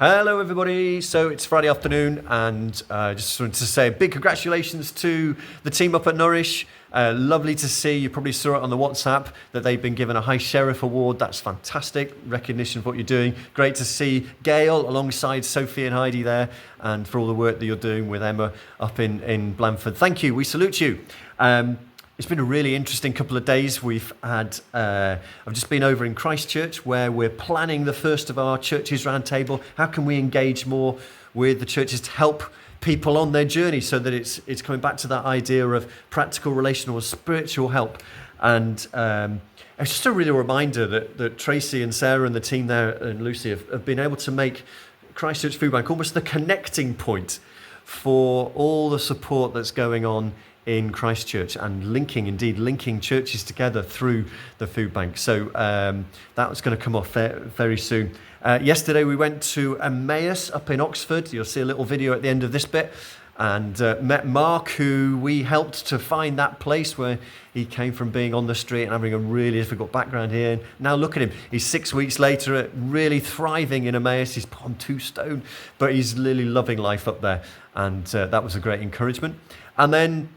Hello everybody, so it's Friday afternoon and just wanted to say a big congratulations to the team up at Norwich. Lovely to see, you probably saw it on the WhatsApp, that they've been given a High Sheriff Award. That's fantastic, recognition of what you're doing. Great to see Gail alongside Sophie and Heidi there, and for all the work that you're doing with Emma up in Blandford. Thank you, we salute you. It's been a really interesting couple of days. I've just been over in Christchurch where we're planning the first of our Churches Roundtable. How can we engage more with the churches to help people on their journey so that it's coming back to that idea of practical, relational, and spiritual help. And it's just a real reminder that Tracy and Sarah and the team there and Lucy have been able to make Christchurch Food Bank almost the connecting point for all the support that's going on in Christchurch and linking churches together through the food bank. So that was going to come off very soon. Yesterday we went to Emmaus up in Oxford. You'll see a little video at the end of this bit, and met Mark, who we helped to find that place where he came from, being on the street and having a really difficult background here. And now look at him, he's 6 weeks later really thriving in Emmaus. He's put on 2 stone, but he's really loving life up there, and that was a great encouragement. And then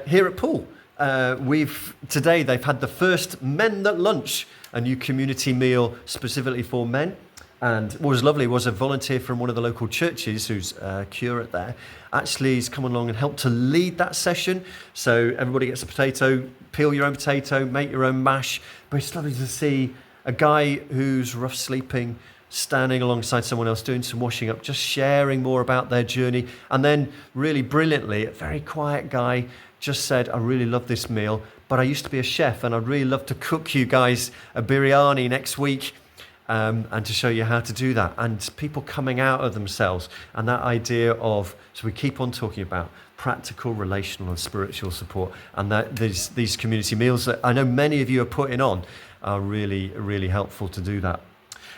here at Poole, today they've had the first Men That Lunch, a new community meal specifically for men. And what was lovely was a volunteer from one of the local churches, who's a curate there, actually has come along and helped to lead that session. So everybody gets a potato, peel your own potato, make your own mash. But it's lovely to see a guy who's rough sleeping, standing alongside someone else doing some washing up, just sharing more about their journey. And then really brilliantly, a very quiet guy just said, I really love this meal, but I used to be a chef and I'd really love to cook you guys a biryani next week, and to show you how to do that. And people coming out of themselves, and that idea of, so we keep on talking about practical, relational and spiritual support, and that these community meals that I know many of you are putting on are really, really helpful to do that.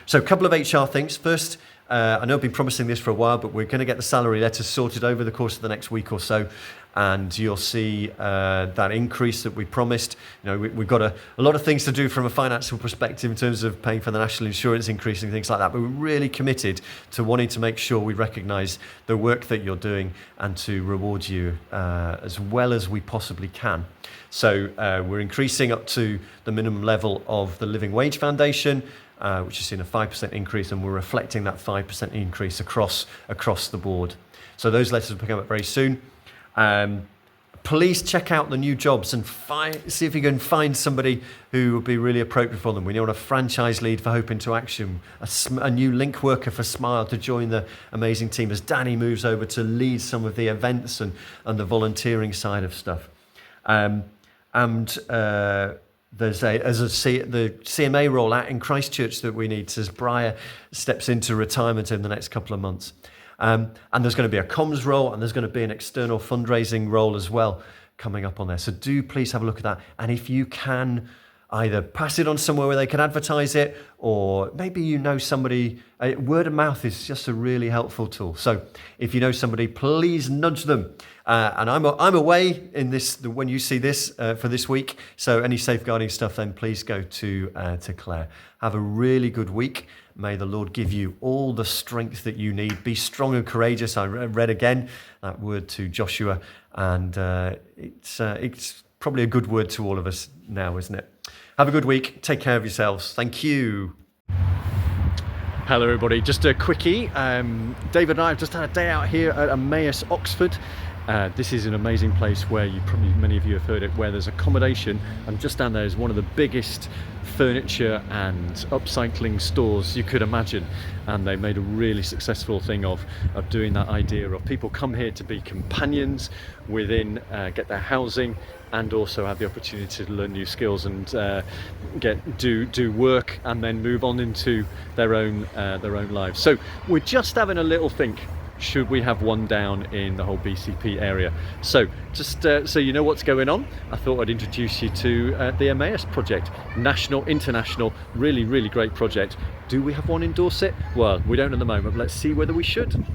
So a couple of HR things. First, I know I've been promising this for a while, but we're going to get the salary letters sorted over the course of the next week or so, and you'll see that increase that we promised. You know, we've got a lot of things to do from a financial perspective in terms of paying for the national insurance increase and things like that, but we're really committed to wanting to make sure we recognise the work that you're doing and to reward you as well as we possibly can. So we're increasing up to the minimum level of the Living Wage Foundation, which has seen a 5% increase, and we're reflecting that 5% increase across the board. So those letters will come up very soon. Please check out the new jobs and see if you can find somebody who would be really appropriate for them. We want a franchise lead for Hope Into Action, a new link worker for Smile to join the amazing team as Danny moves over to lead some of the events and the volunteering side of stuff. There's the CMA role out in Christchurch that we need as Briar steps into retirement in the next couple of months. And there's going to be a comms role, and there's going to be an external fundraising role as well coming up on there. So do please have a look at that. And if you can either pass it on somewhere where they can advertise it, or maybe you know somebody, word of mouth is just a really helpful tool. So if you know somebody, please nudge them. And I'm away in this when you see this for this week. So any safeguarding stuff, then please go to Claire. Have a really good week. May the Lord give you all the strength that you need. Be strong and courageous. I read again that word to Joshua, and it's probably a good word to all of us now, isn't it? Have a good week. Take care of yourselves. Thank you. Hello everybody, just a quickie. David and I have just had a day out here at Emmaus, Oxford. This is an amazing place where many of you have heard it, where there's accommodation, and just down there is one of the biggest furniture and upcycling stores you could imagine. And they made a really successful thing of doing that idea of people come here to be companions within, get their housing, and also have the opportunity to learn new skills and do work and then move on into their own lives. So we're just having a little think, should we have one down in the whole BCP area? So just so you know what's going on, I thought I'd introduce you to the Emmaus project. National, international, really, really great project. Do we have one in Dorset? Well, we don't at the moment, but let's see whether we should.